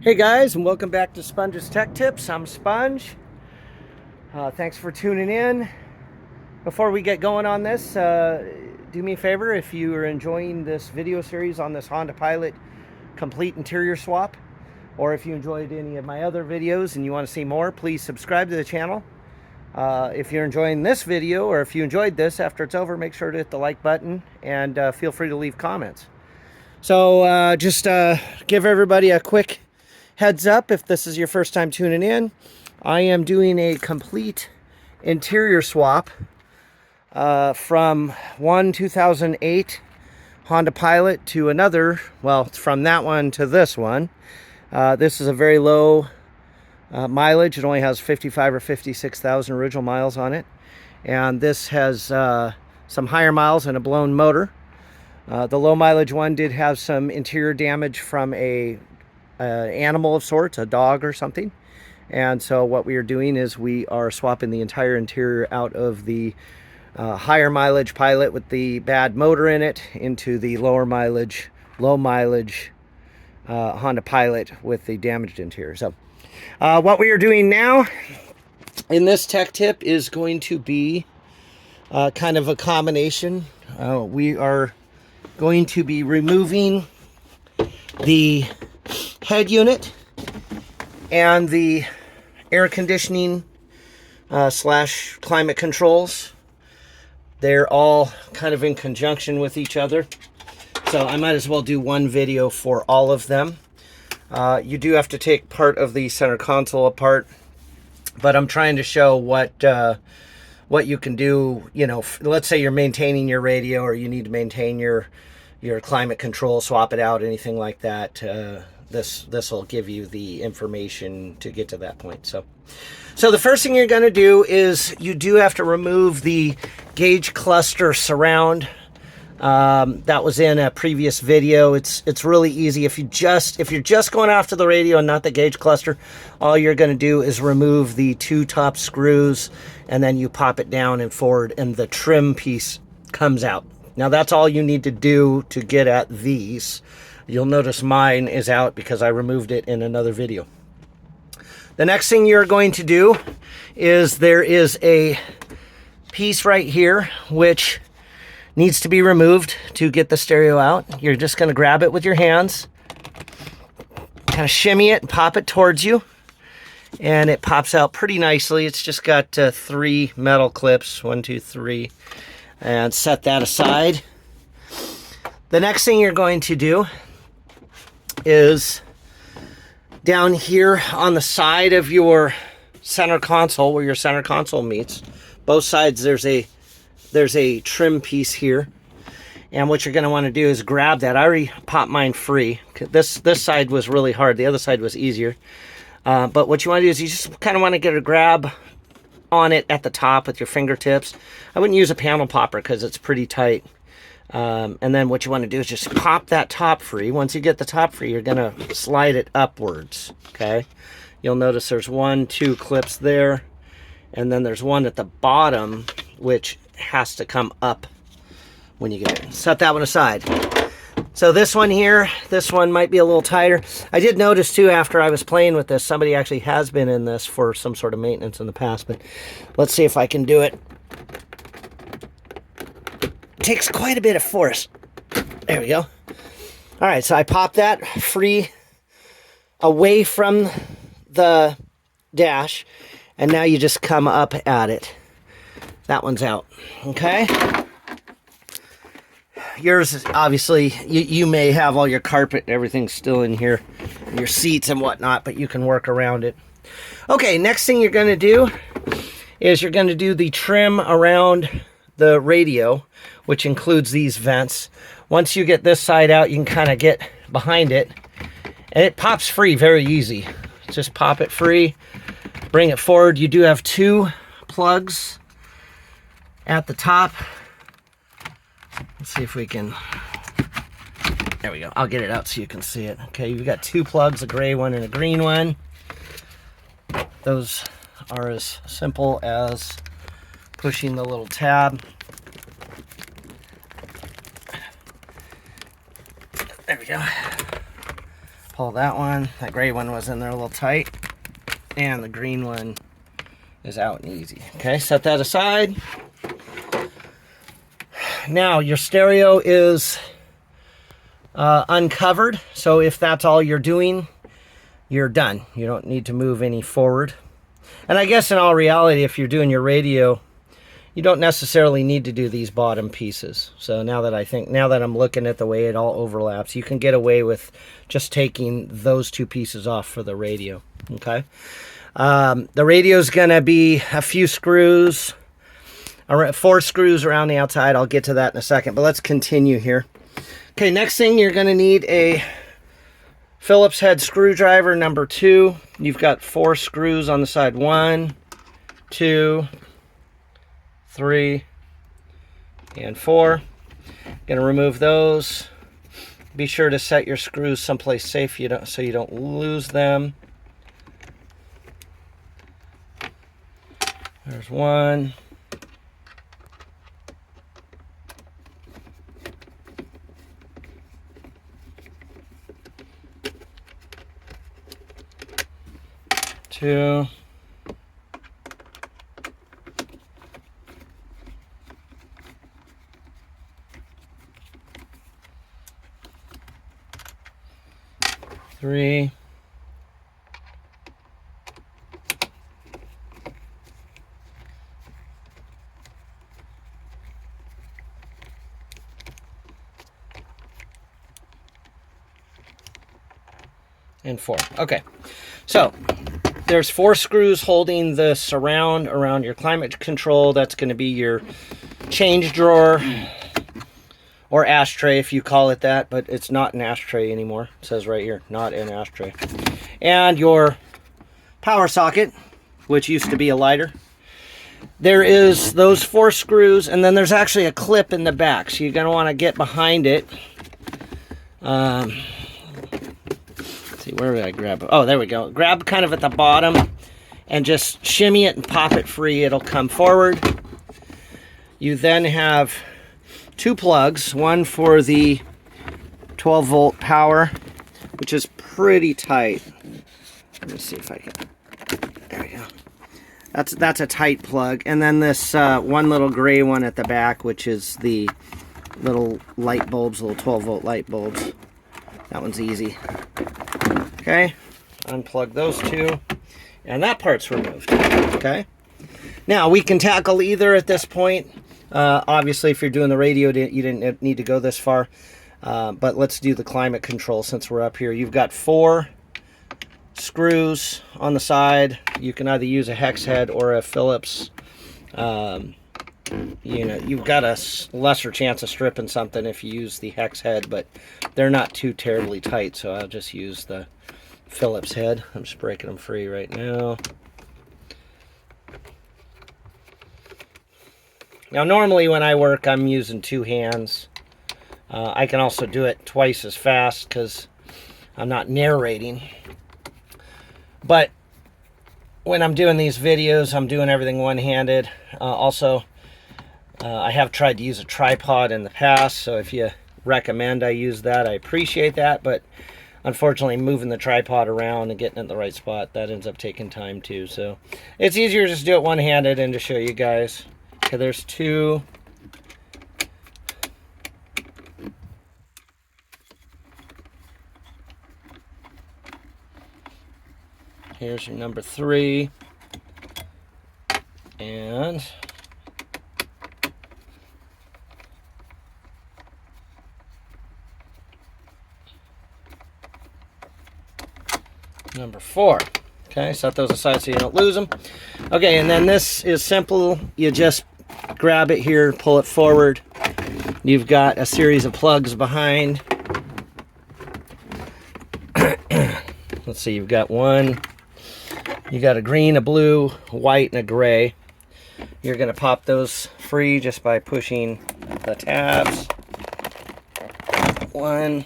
Hey guys, and welcome back to Sponge's Tech Tips. I'm Sponge. Thanks for tuning in. Before we get going on this, do me a favor if you are enjoying this video series on this Honda Pilot complete interior swap, or if you enjoyed any of my other videos and you want to see more, please subscribe to the channel. If you're enjoying this video, or if you enjoyed this after it's over, make sure to hit the like button and feel free to leave comments. So just give everybody a quick heads up if this is your first time tuning in. I am doing a complete interior swap from one 2008 Honda Pilot to another. Well, it's from that one to this one. This is a very low mileage. It only has 55 or 56,000 original miles on it. And this has some higher miles and a blown motor. The low mileage one did have some interior damage from a animal of sorts, a dog or something. And so what we are doing is we are swapping the entire interior out of the higher mileage Pilot with the bad motor in it into the low mileage Honda Pilot with the damaged interior. So what we are doing now in this tech tip is going to be kind of a combination. We are going to be removing the head unit and the air conditioning slash climate controls. They're all kind of in conjunction with each other, so I might as well do one video for all of them. You do have to take part of the center console apart, but I'm trying to show what you can do. You know, let's say you're maintaining your radio, or you need to maintain your climate control, swap it out, anything like that. This will give you the information to get to that point. So the first thing you're going to do is you do have to remove the gauge cluster surround. That was in a previous video. It's really easy. If you're just going after the radio and not the gauge cluster, all you're going to do is remove the two top screws, and then you pop it down and forward, and the trim piece comes out. Now that's all you need to do to get at these. You'll notice mine is out because I removed it in another video. The next thing you're going to do is there is a piece right here which needs to be removed to get the stereo out. You're just going to grab it with your hands, kind of shimmy it and pop it towards you, and it pops out pretty nicely. It's just got 3 metal clips, 1, 2, 3, and set that aside. The next thing you're going to do is down here on the side of your center console, where your center console meets, both sides there's a trim piece here, and what you're going to want to do is grab that. I already popped mine free. This side was really hard, the other side was easier, but what you want to do is you just kind of want to get a grab on it at the top with your fingertips. I wouldn't use a panel popper because it's pretty tight. And then what you want to do is just pop that top free. Once you get the top free, you're going to slide it upwards, okay? You'll notice there's 1, 2 clips there, and then there's one at the bottom which has to come up when you get it. Set that one aside. So this one here, this one might be a little tighter. I did notice too, after I was playing with this, somebody actually has been in this for some sort of maintenance in the past, but let's see if I can do it. Takes quite a bit of force. There we go. All right, so I popped that free away from the dash, and now you just come up at it. That one's out, okay? Yours is obviously, you may have all your carpet and everything still in here, your seats and whatnot, but you can work around it. Okay, next thing you're going to do is you're going to do the trim around the radio, which includes these vents. Once you get this side out, you can kind of get behind it, and it pops free very easy. Just pop it free, bring it forward. You do have 2 plugs at the top. Let's see if we can, there we go. I'll get it out so you can see it. Okay, you've got 2 plugs, a gray one and a green one. Those are as simple as pushing the little tab. There we go. pull that one. That gray one was in there a little tight. And the green one is out and easy. Okay, set that aside. Now your stereo is uncovered, so if that's all you're doing, you're done. You don't need to move any forward. And I guess in all reality, if you're doing your radio, you don't necessarily need to do these bottom pieces. So now that I'm looking at the way it all overlaps, you can get away with just taking those two pieces off for the radio. Okay. The radio is going to be a few screws, 4 screws around the outside. I'll get to that in a second, but let's continue here. Okay, next thing, you're going to need a Phillips head screwdriver number 2. You've got 4 screws on the side. 1, 2, 3, and 4. Going to remove those. Be sure to set your screws someplace safe so you don't lose them. There's 1. 2. 3. 4. Okay, so there's 4 screws holding the surround around your climate control. That's going to be your change drawer or ashtray if you call it that, but it's not an ashtray anymore. It says right here, not an ashtray. And your power socket, which used to be a lighter. There is those 4 screws, and then there's actually a clip in the back, so you're going to want to get behind it. See, where did I grab it? Oh, there we go. Grab kind of at the bottom and just shimmy it and pop it free. It'll come forward. You then have 2 plugs, one for the 12-volt power, which is pretty tight. Let me see if I can. There we go. That's a tight plug. And then this one little gray one at the back, which is the little light bulbs, little 12-volt light bulbs. That one's easy. Okay, unplug those 2, and that part's removed. Okay, now we can tackle either at this point. Obviously, if you're doing the radio, you didn't need to go this far, but let's do the climate control since we're up here. You've got 4 screws on the side. You can either use a hex head or a Phillips. You've got a lesser chance of stripping something if you use the hex head, but they're not too terribly tight, so I'll just use the Phillips head. I'm just breaking them free right now. Now, normally when I work, I'm using 2 hands. I can also do it twice as fast because I'm not narrating. But when I'm doing these videos, I'm doing everything one-handed. Also, I have tried to use a tripod in the past, so if you recommend I use that, I appreciate that, but unfortunately moving the tripod around and getting it in the right spot, that ends up taking time too. So it's easier to just do it one-handed and to show you guys. Okay, there's 2. Here's your number 3. And number 4. Okay, set those aside so you don't lose them. Okay, and then this is simple. You just grab it here, pull it forward. You've got a series of plugs behind. Let's see, you've got 1. You got a green, a blue, a white, and a gray. You're going to pop those free just by pushing the tabs. 1.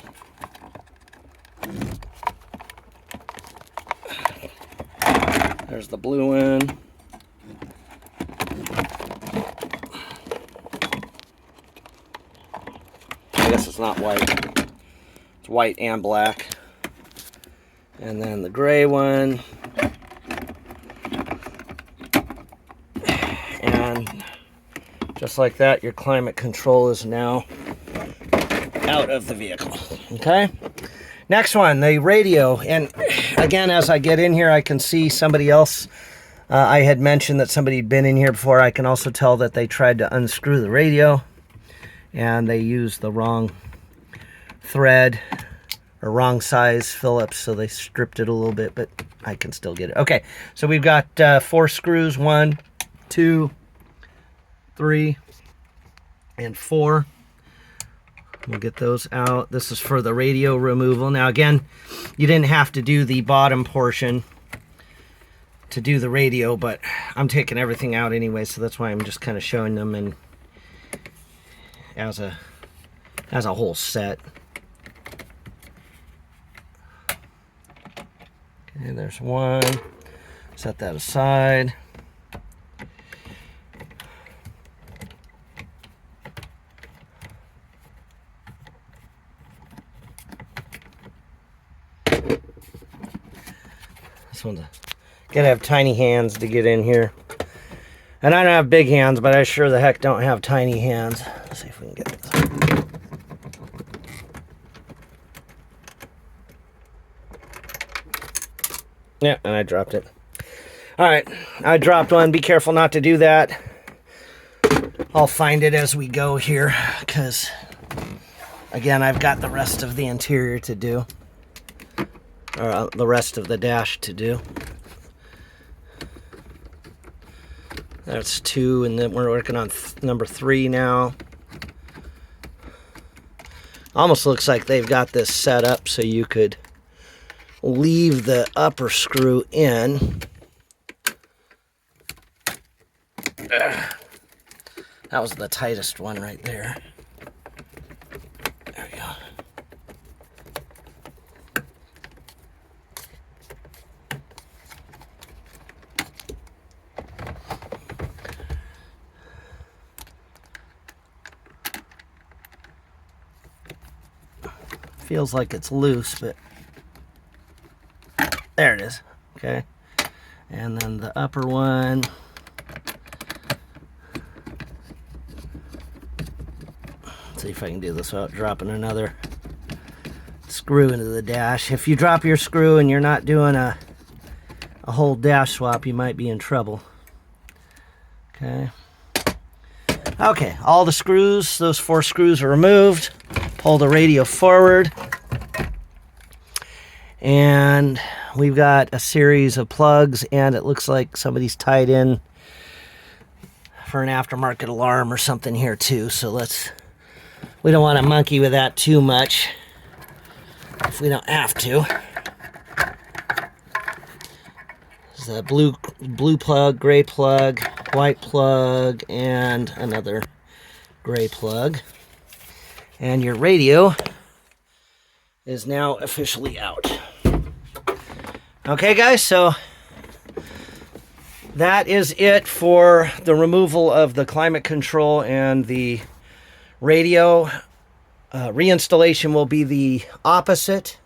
There's the blue one. I guess it's not white. It's white and black. And then the gray one. And just like that, your climate control is now out of the vehicle. Okay? Next one, the radio. And again, as I get in here, I can see somebody else. I had mentioned that somebody had been in here before. I can also tell that they tried to unscrew the radio and they used the wrong thread or wrong size Phillips, so they stripped it a little bit, but I can still get it. Okay, so we've got 4 screws, 1, 2, 3, and 4. We'll get those out. This is for the radio removal. Now again, you didn't have to do the bottom portion to do the radio, but I'm taking everything out anyway, so that's why I'm just kind of showing them and as a whole set. Okay, there's one. Set that aside. This one's gotta have tiny hands to get in here. And I don't have big hands, but I sure the heck don't have tiny hands. Let's see if we can get this. Yeah, and I dropped it. Alright, I dropped one. Be careful not to do that. I'll find it as we go here, because, again, I've got the rest of the interior to do. Or the rest of the dash to do. That's 2, and then we're working on number 3 now. Almost looks like they've got this set up so you could leave the upper screw in. That was the tightest one right there. There we go. Feels like it's loose, but there it is. Okay. And then the upper one. Let's see if I can do this without dropping another screw into the dash. If you drop your screw and you're not doing a whole dash swap, you might be in trouble. Okay. Okay, all the screws, those 4 screws are removed. Pull the radio forward. And we've got a series of plugs, and it looks like somebody's tied in for an aftermarket alarm or something here too. So we don't want to monkey with that too much if we don't have to. There's a blue plug, gray plug, white plug, and another gray plug. And your radio is now officially out. Okay, guys, so that is it for the removal of the climate control and the radio. Reinstallation will be the opposite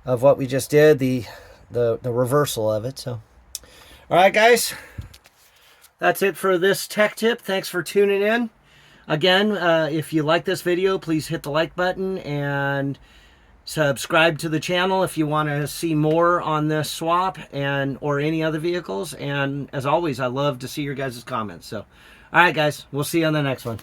of what we just did, the reversal of it. So, all right, guys, that's it for this tech tip. Thanks for tuning in. Again, if you like this video, please hit the like button and subscribe to the channel if you want to see more on this swap or any other vehicles. And as always, I love to see your guys' comments. So, all right, guys, we'll see you on the next one.